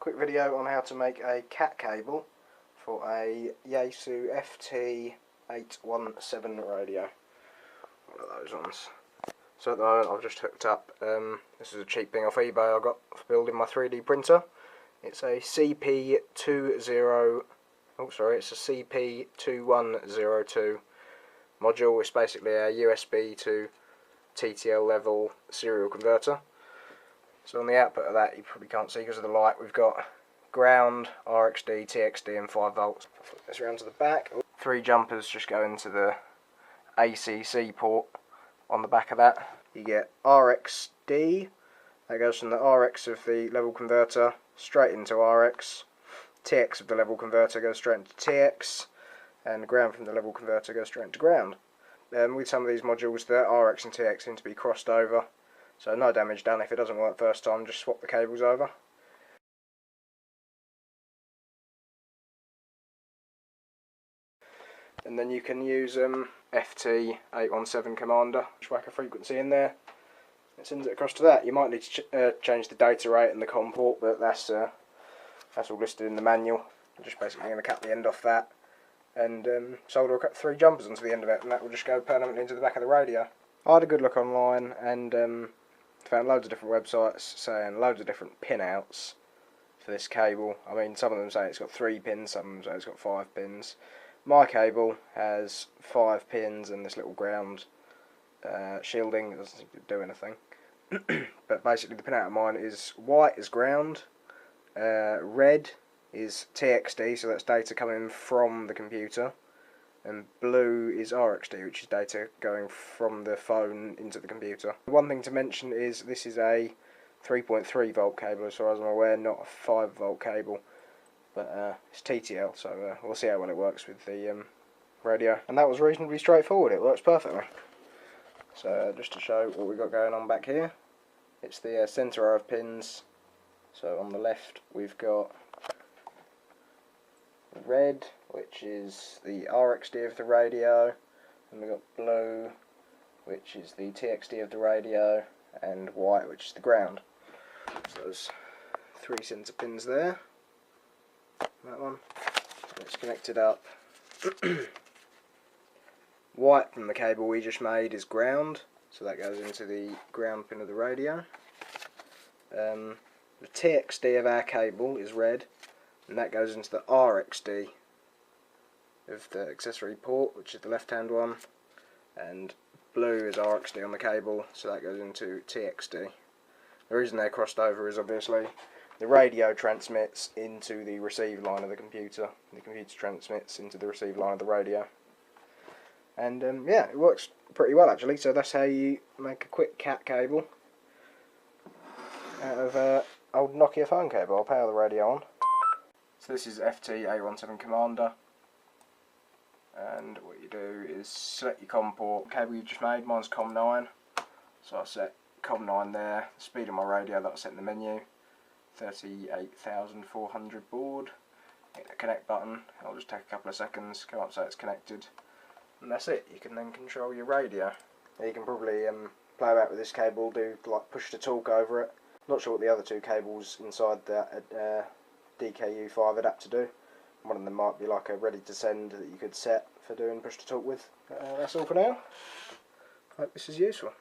Quick video on how to make a cat cable for a YEASU FT-817 radio. One of those ones. So at the moment I've just hooked up, this is a cheap thing off eBay I got for building my 3D printer. It's a CP2102 module. It's basically a USB to TTL level serial converter. So on the output of that, you probably can't see because of the light, we've got ground, RxD, TXD and 5 volts. Flip this around to the back. 3 jumpers just go into the ACC port on the back of that. You get RxD, that goes from the RX of the level converter straight into RX. TX of the level converter goes straight into TX, and ground from the level converter goes straight into ground. With some of these modules, the RX and TX seem to be crossed over, so no damage done. If it doesn't work first time, just swap the cables over. And then you can use FT-817 commander, just whack a frequency in there, it sends it across to that. You might need to change the data rate and the COM port, but that's all listed in the manual. I'm just basically going to cut the end off that and solder 3 jumpers onto the end of it, and that will just go permanently into the back of the radio. I had a good look online and found loads of different websites saying loads of different pin outs for this cable. I mean, some of them say it's got 3 pins, some of them say it's got 5 pins. My cable has 5 pins and this little ground shielding. It doesn't seem to do anything. But basically the pin out of mine is white is ground, red is TXD, so that's data coming from the computer, and blue is RxD, which is data going from the phone into the computer. One thing to mention is this is a 3.3 volt cable as far as I'm aware, not a 5 volt cable. But it's TTL, so we'll see how well it works with the radio. And that was reasonably straightforward, it works perfectly. So just to show what we've got going on back here, it's the centre row of pins. So on the left we've got red, which is the RxD of the radio, and we've got blue, which is the TXD of the radio, and white, which is the ground. So there's 3 centre pins there. That one, it's connected up. White from the cable we just made is ground, so that goes into the ground pin of the radio. The TXD of our cable is red, and that goes into the RxD of the accessory port, which is the left hand one, and blue is RxD on the cable, so that goes into TXD. The reason they're crossed over is obviously the radio transmits into the receive line of the computer transmits into the receive line of the radio. And yeah, it works pretty well actually, so that's how you make a quick cat cable out of an old Nokia phone cable. I'll power the radio on. So this is FT-817 commander, and what you do is select your COM port. The cable you just made, mine's COM9, so I set COM9 there, the speed of my radio that I set in the menu, 38,400 baud. Hit the connect button, it'll just take a couple of seconds, come up so it's connected, and that's it. You can then control your radio. You can probably play about with this cable, do like push to talk over it. Not sure what the other 2 cables inside that DKU-5 adapter do. One of them might be like a ready to send that you could set for doing push to talk with. That's all for now. Hope this is useful.